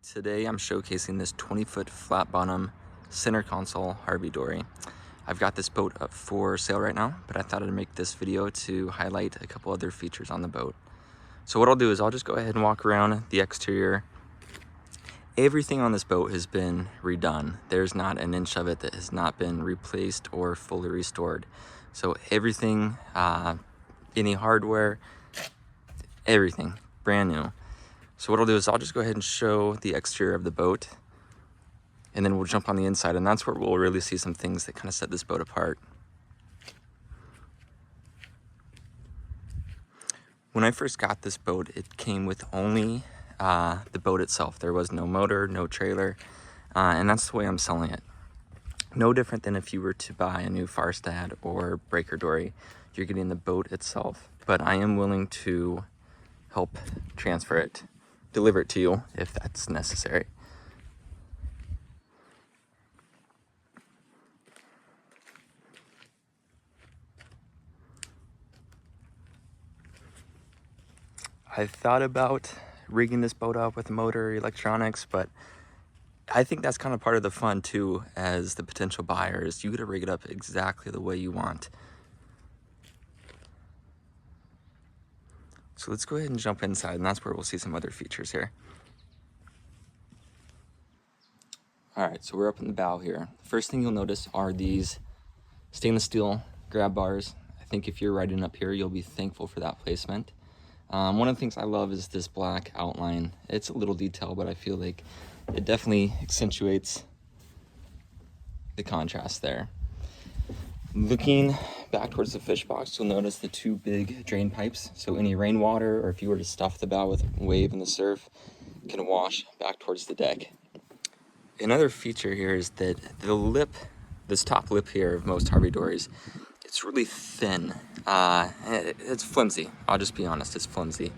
Today I'm showcasing this 20-foot flat bottom center console Harvey Dory. I've got this boat up for sale right now, but I thought I'd make this video to highlight a couple other features on the boat. So what I'll do is I'll just go ahead and walk around the exterior. Everything on this boat has been redone. There's not an inch of it that has not been replaced or fully restored. So everything, any hardware, everything, brand new. So what I'll do is I'll just go ahead and show the exterior of the boat, and then we'll jump on the inside, and that's where we'll really see some things that kind of set this boat apart. When I first got this boat, it came with only the boat itself. There was no motor, no trailer, and that's the way I'm selling it. No different than if you were to buy a new Farstad or Breaker Dory. You're getting the boat itself, but I am willing to help transfer it, deliver it to you if that's necessary. I thought about rigging this boat up with motor, electronics, but I think that's kind of part of the fun too, as the potential buyers. You get to rig it up exactly the way you want. So let's go ahead and jump inside, and that's where we'll see some other features here. All right, so we're up in the bow here. First thing you'll notice are these stainless steel grab bars. I think if you're riding up here, you'll be thankful for that placement. One of the things I love is this black outline. It's a little detail, but I feel like it definitely accentuates the contrast there. Looking back towards the fish box, you'll notice the two big drain pipes. So any rainwater, or if you were to stuff the bow with wave in the surf, can wash back towards the deck. Another feature here is that the lip, this top lip here of most Harvey Dories, it's really thin. It's flimsy. I'll just be honest, it's flimsy.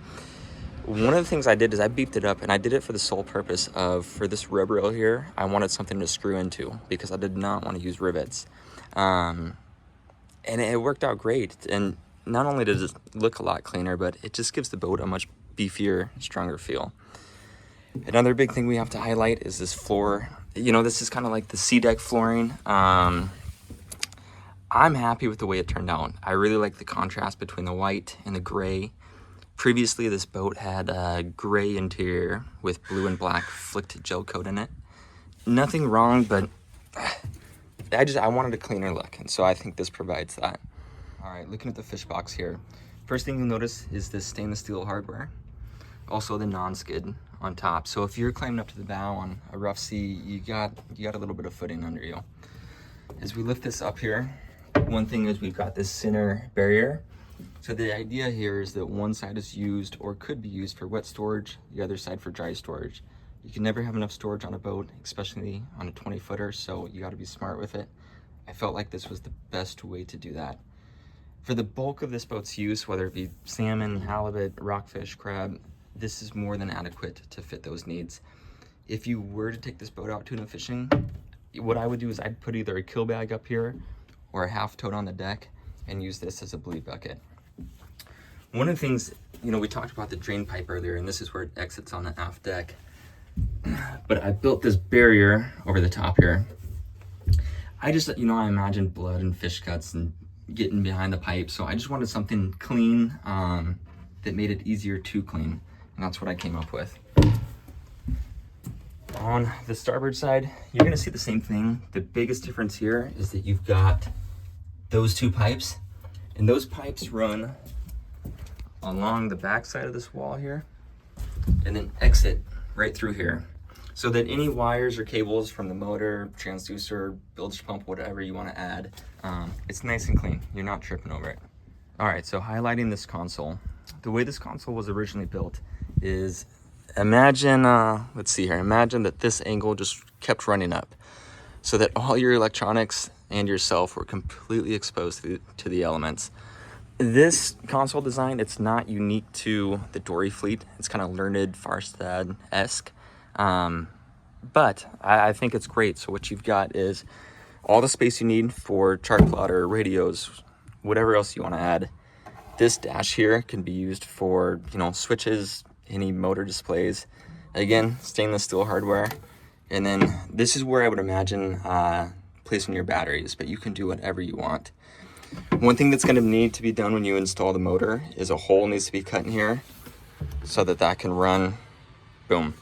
One of the things I did is I beefed it up, and I did it for the sole purpose of, for this rub rail here, I wanted something to screw into because I did not want to use rivets. And it worked out great. And not only does it look a lot cleaner, but it just gives the boat a much beefier, stronger feel. Another big thing we have to highlight is this floor. You know, this is kind of like the sea deck flooring. I'm happy with the way it turned out. I really like the contrast between the white and the gray. Previously, this boat had a gray interior with blue and black flicked gel coat in it. Nothing wrong, but I wanted a cleaner look, and so I think this provides that. All right, looking at the fish box here. First thing you'll notice is this stainless steel hardware. Also the non-skid on top. So if you're climbing up to the bow on a rough sea, you got a little bit of footing under you. As we lift this up here, one thing is we've got this center barrier. So the idea here is that one side is used or could be used for wet storage, the other side for dry storage. You can never have enough storage on a boat, especially on a 20-footer, so you got to be smart with it. I felt like this was the best way to do that. For the bulk of this boat's use, whether it be salmon, halibut, rockfish, crab, this is more than adequate to fit those needs. If you were to take this boat out tuna fishing, what I would do is I'd put either a kill bag up here or a half tote on the deck and use this as a bleed bucket. One of the things, you know, we talked about the drain pipe earlier, and this is where it exits on the aft deck. But I built this barrier over the top here. I just, you know, I imagined blood and fish cuts and getting behind the pipe, so I just wanted something clean that made it easier to clean, and that's what I came up with. On the starboard side, you're gonna see the same thing. The biggest difference here is that you've got those two pipes, and those pipes run along the back side of this wall here and then exit right through here, so that any wires or cables from the motor, transducer, bilge pump, whatever you want to add, it's nice and clean. You're not tripping over it. All right, so highlighting this console. The way this console was originally built is, imagine, let's see here, imagine that this angle just kept running up so that all your electronics and yourself were completely exposed to the elements. This console design, it's not unique to the Dory fleet. It's kind of learned Farstad-esque, but I think it's great. So what you've got is all the space you need for chart plotter, radios, whatever else you want to add. This dash here can be used for, you know, switches, any motor displays. Again, stainless steel hardware. And then this is where I would imagine placing your batteries, but you can do whatever you want. One thing that's going to need to be done when you install the motor is a hole needs to be cut in here so that that can run. Boom.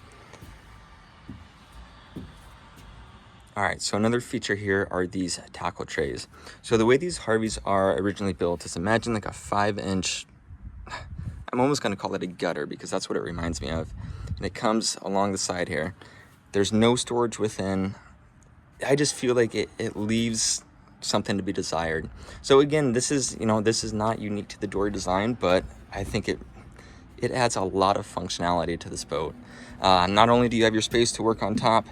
All right, so another feature here are these tackle trays. So the way these Harveys are originally built is, imagine like a 5-inch, I'm almost going to call it a gutter because that's what it reminds me of. And it comes along the side here. There's no storage within. I just feel like it leaves something to be desired. So again, this is not unique to the Dory design, but I think it adds a lot of functionality to this boat. Not only do you have your space to work on top,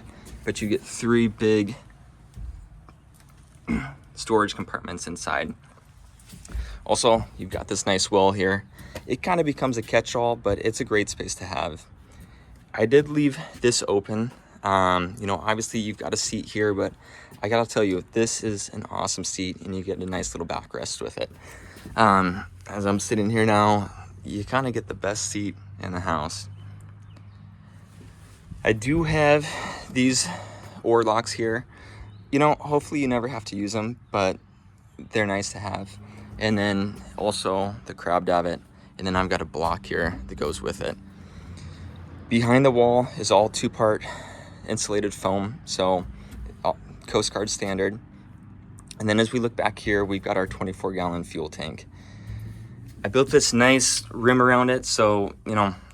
but you get 3 big storage compartments inside. Also, you've got this nice well here. It kind of becomes a catch-all, but it's a great space to have. I did leave this open. Obviously you've got a seat here, but I gotta tell you, this is an awesome seat and you get a nice little backrest with it. As I'm sitting here now, you kind of get the best seat in the house. I do have these oar locks here. Hopefully you never have to use them, but they're nice to have. And then also the crab davit, and then I've got a block here that goes with it. Behind the wall is all 2-part insulated foam, so Coast Guard standard. And then as we look back here, we've got our 24-gallon fuel tank. I built this nice rim around it, so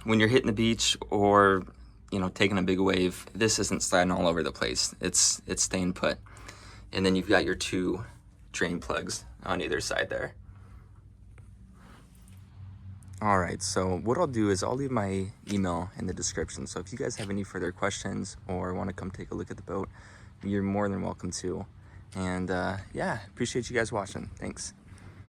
when you're hitting the beach or taking a big wave, this isn't sliding all over the place. It's staying put. And then you've got your 2 drain plugs on either side there. All right, so what I'll do is I'll leave my email in the description. So if you guys have any further questions or want to come take a look at the boat, you're more than welcome to. And yeah, appreciate you guys watching. Thanks.